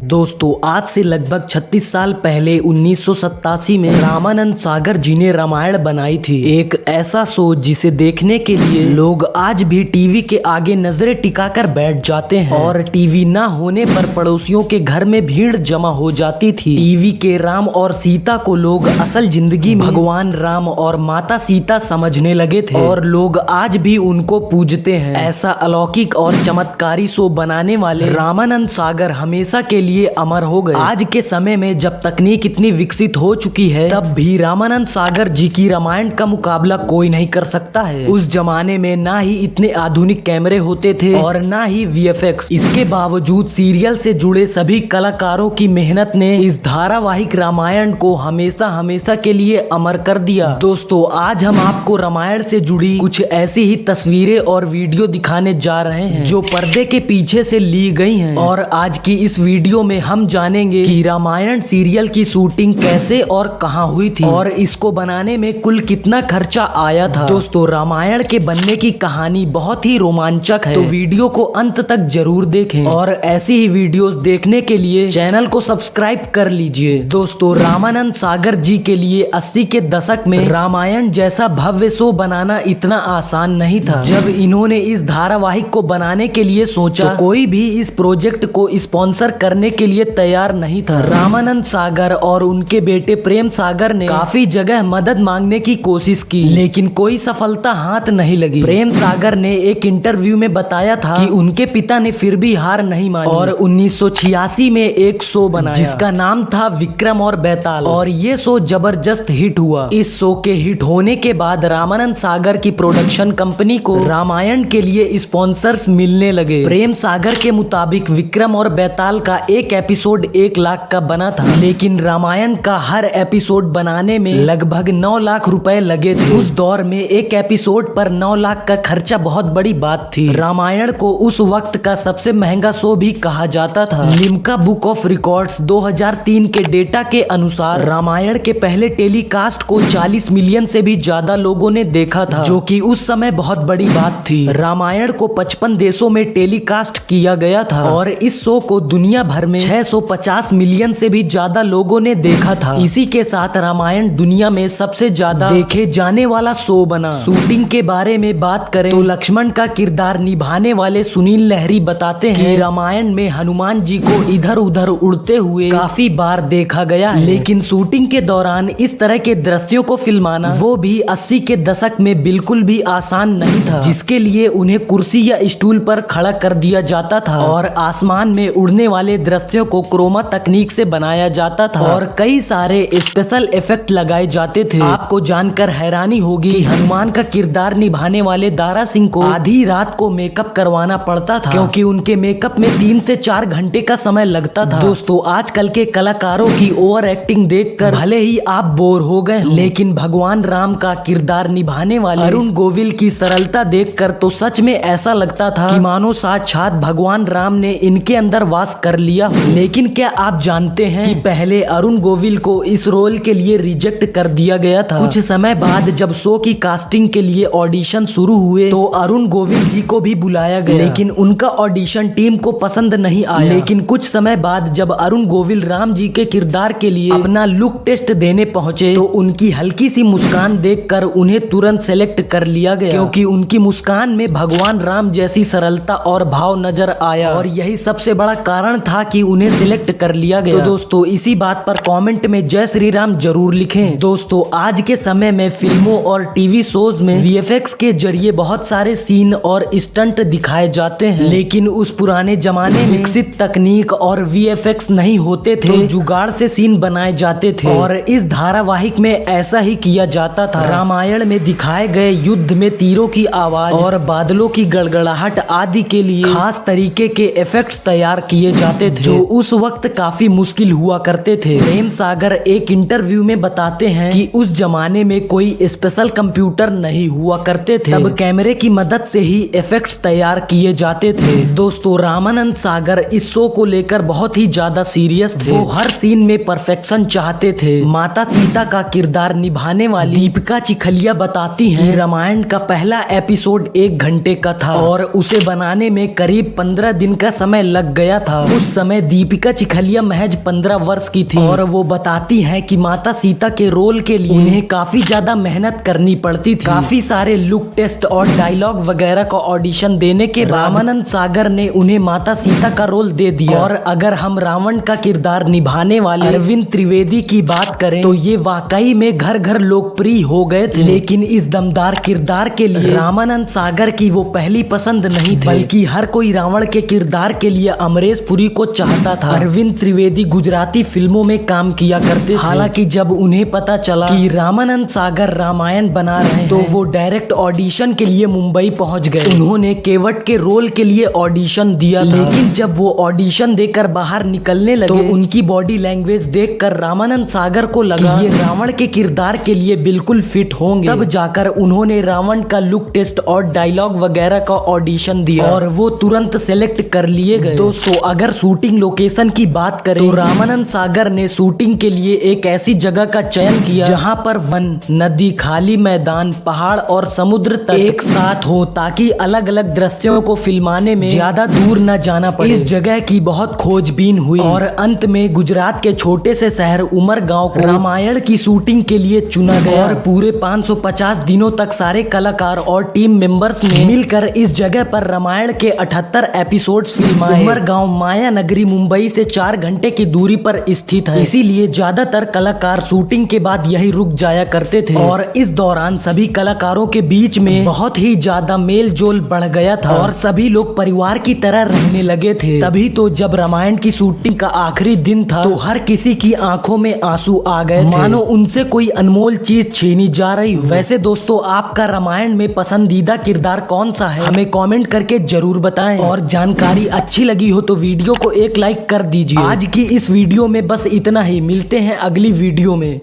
दोस्तों आज से लगभग 36 साल पहले 1987 में रामानंद सागर जी ने रामायण बनाई थी। एक ऐसा शो जिसे देखने के लिए लोग आज भी टीवी के आगे नजरें टिकाकर बैठ जाते हैं और टीवी ना होने पर पड़ोसियों के घर में भीड़ जमा हो जाती थी। टीवी के राम और सीता को लोग असल जिंदगी में भगवान राम और माता सीता समझने लगे थे और लोग आज भी उनको पूजते हैं। ऐसा अलौकिक और चमत्कारी शो बनाने वाले रामानंद सागर हमेशा के लिए अमर हो गए। आज के समय में जब तकनीक इतनी विकसित हो चुकी है तब भी रामानंद सागर जी की रामायण का मुकाबला कोई नहीं कर सकता है। उस जमाने में ना ही इतने आधुनिक कैमरे होते थे और ना ही वीएफएक्स। इसके बावजूद सीरियल से जुड़े सभी कलाकारों की मेहनत ने इस धारावाहिक रामायण को हमेशा हमेशा के लिए अमर कर दिया। दोस्तों आज हम आपको रामायण से जुड़ी कुछ ऐसी ही तस्वीरें और वीडियो दिखाने जा रहे हैं जो पर्दे के पीछे से ली गई हैं और आज की इस वीडियो में हम जानेंगे कि रामायण सीरियल की शूटिंग कैसे और कहां हुई थी और इसको बनाने में कुल कितना खर्चा आया था। दोस्तों रामायण के बनने की कहानी बहुत ही रोमांचक है, तो वीडियो को अंत तक जरूर देखें और ऐसी ही वीडियोस देखने के लिए चैनल को सब्सक्राइब कर लीजिए। दोस्तों रामानंद सागर जी के लिए 80 के दशक में रामायण जैसा भव्य शो बनाना इतना आसान नहीं था। जब इन्होंने इस धारावाहिक को बनाने के लिए सोचा तो कोई भी इस प्रोजेक्ट को स्पॉन्सर करने के लिए तैयार नहीं था। रामानंद सागर और उनके बेटे प्रेम सागर ने काफी जगह मदद मांगने की कोशिश की लेकिन कोई सफलता हाथ नहीं लगी। प्रेम सागर ने एक इंटरव्यू में बताया था कि उनके पिता ने फिर भी हार नहीं मानी और 1986 में एक शो बनाया जिसका नाम था विक्रम और बेताल और ये शो जबरदस्त हिट हुआ। इस शो के हिट होने के बाद रामानंद सागर की प्रोडक्शन कंपनी को रामायण के लिए स्पॉन्सर्स मिलने लगे। प्रेम सागर के मुताबिक विक्रम और बेताल का एक एपिसोड 1 लाख का बना था लेकिन रामायण का हर एपिसोड बनाने में लगभग 9 लाख रुपए लगे थे। उस दौर में एक एपिसोड पर 9 लाख का खर्चा बहुत बड़ी बात थी। रामायण को उस वक्त का सबसे महंगा शो भी कहा जाता था। लिम्का बुक ऑफ रिकॉर्ड्स 2003 के डेटा के अनुसार रामायण के पहले टेलीकास्ट को 40 मिलियन से भी ज्यादा लोगों ने देखा था जो कि उस समय बहुत बड़ी बात थी। रामायण को 55 देशों में टेलीकास्ट किया गया था और इस शो को दुनिया भर में 650 मिलियन से भी ज्यादा लोगों ने देखा था। इसी के साथ रामायण दुनिया में सबसे ज्यादा देखे जाने वाला शो बना। शूटिंग के बारे में बात करें तो लक्ष्मण का किरदार निभाने वाले सुनील लहरी बताते हैं कि रामायण में हनुमान जी को इधर उधर उड़ते हुए काफी बार देखा गया है लेकिन शूटिंग के दौरान इस तरह के दृश्यों को फिल्माना वो भी 80 के दशक में बिल्कुल भी आसान नहीं था, जिसके लिए उन्हें कुर्सी या स्टूल पर खड़ा कर दिया जाता था और आसमान में उड़ने वाले दृश्यों को क्रोमा तकनीक से बनाया जाता था और कई सारे स्पेशल इफेक्ट लगाए जाते थे। आपको जानकर हैरानी होगी कि हनुमान का किरदार निभाने वाले दारा सिंह को आधी रात को मेकअप करवाना पड़ता था क्योंकि उनके मेकअप में 3 से 4 घंटे का समय लगता था। दोस्तों आजकल के कलाकारों की ओवर एक्टिंग देखकर भले ही आप बोर हो गए लेकिन भगवान राम का किरदार निभाने वाले अरुण गोविल की सरलता देखकर तो सच में ऐसा लगता था कि मानो साक्षात भगवान राम ने इनके अंदर वास कर लिया। लेकिन क्या आप जानते हैं कि पहले अरुण गोविल को इस रोल के लिए रिजेक्ट कर दिया गया था। कुछ समय बाद जब शो की कास्टिंग के लिए ऑडिशन शुरू हुए तो अरुण गोविल जी को भी बुलाया गया लेकिन उनका ऑडिशन टीम को पसंद नहीं आया। लेकिन कुछ समय बाद जब अरुण गोविल राम जी के किरदार के लिए अपना लुक टेस्ट देने पहुंचे तो उनकी हल्की सी मुस्कान देखकर उन्हें तुरंत सेलेक्ट कर लिया गया क्योंकि उनकी मुस्कान में भगवान राम जैसी सरलता और भाव नजर आया और यही सबसे बड़ा कारण था कि उन्हें सिलेक्ट कर लिया गया। तो दोस्तों इसी बात पर कमेंट में जय श्री राम जरूर लिखें। दोस्तों आज के समय में फिल्मों और टीवी शोज में वीएफएक्स के जरिए बहुत सारे सीन और स्टंट दिखाए जाते हैं लेकिन उस पुराने जमाने में विकसित तकनीक और वीएफएक्स नहीं होते थे तो जुगाड़ से सीन बनाए जाते थे और इस धारावाहिक में ऐसा ही किया जाता था। रामायण में दिखाए गए युद्ध में तीरों की आवाज और बादलों की गड़गड़ाहट आदि के लिए खास तरीके के इफेक्ट्स तैयार किए जाते थे जो उस वक्त काफी मुश्किल हुआ करते थे। प्रेम सागर एक इंटरव्यू में बताते हैं कि उस जमाने में कोई स्पेशल कंप्यूटर नहीं हुआ करते थे, तब कैमरे की मदद से ही इफेक्ट्स तैयार किए जाते थे। दोस्तों रामानंद सागर इस शो को लेकर बहुत ही ज्यादा सीरियस थे। वो हर सीन में परफेक्शन चाहते थे। माता सीता का किरदार निभाने वाली दीपिका चिखलिया बताती हैं रामायण का पहला एपिसोड 1 घंटे का था और उसे बनाने में करीब 15 दिन का समय लग गया था। उस समय समय दीपिका चिखलिया महज 15 वर्ष की थी और वो बताती हैं कि माता सीता के रोल के लिए उन्हें काफी ज्यादा मेहनत करनी पड़ती थी। काफी सारे लुक टेस्ट और डायलॉग वगैरह का ऑडिशन देने के बाद रामानंद सागर ने उन्हें माता सीता का रोल दे दिया। और अगर हम रावण का किरदार निभाने वाले अरविंद त्रिवेदी की बात करें तो ये वाकई में घर घर लोकप्रिय हो गए थे, लेकिन इस दमदार किरदार के लिए रामानंद सागर की वो पहली पसंद नहीं थी, बल्कि हर कोई रावण के किरदार के लिए अमरीश पुरी को चाहता था। अरविंद त्रिवेदी गुजराती फिल्मों में काम किया करते थे। हालांकि जब उन्हें पता चला कि रामानंद सागर रामायण बना रहे हैं तो वो डायरेक्ट ऑडिशन के लिए मुंबई पहुंच गए। उन्होंने केवट के रोल के लिए ऑडिशन दिया, लेकिन जब वो ऑडिशन देकर बाहर निकलने लगे तो उनकी बॉडी लैंग्वेज देखकर रामानंद सागर को लगा कि ये रावण के किरदार के लिए बिल्कुल फिट होंगे। तब जाकर उन्होंने रावण का लुक टेस्ट और डायलॉग वगैरह का ऑडिशन दिया और वो तुरंत सेलेक्ट कर लिए गए। दोस्तों, अगर शूटिंग लोकेशन की बात करें तो रामानंद सागर ने शूटिंग के लिए एक ऐसी जगह का चयन किया जहां पर वन, नदी, खाली मैदान, पहाड़ और समुद्र तट एक साथ हो, ताकि अलग अलग दृश्यों को फिल्माने में ज्यादा दूर न जाना पड़े। इस जगह की बहुत खोजबीन हुई और अंत में गुजरात के छोटे से शहर उमरगांव को रामायण की शूटिंग के लिए चुना गया और पूरे 550 दिनों तक सारे कलाकार और टीम मेंबर्स ने मिलकर इस जगह पर रामायण के 78 एपिसोड्स फिल्माए। उमरगांव माया नगरी मुंबई से 4 घंटे की दूरी पर स्थित है, इसीलिए ज्यादातर कलाकार शूटिंग के बाद यही रुक जाया करते थे। और इस दौरान सभी कलाकारों के बीच में बहुत ही ज्यादा मेल जोल बढ़ गया था और सभी लोग परिवार की तरह रहने लगे थे। तभी तो जब रामायण की शूटिंग का आखिरी दिन था तो हर किसी की आंखों में आंसू आ गए, मानो उनसे कोई अनमोल चीज छीनी जा रही हो। वैसे दोस्तों, आपका रामायण में पसंदीदा किरदार कौन सा है, हमें कमेंट करके जरूर बताएं। और जानकारी अच्छी लगी हो तो वीडियो को एक लाइक कर दीजिए। आज की इस वीडियो में बस इतना ही, मिलते हैं अगली वीडियो में।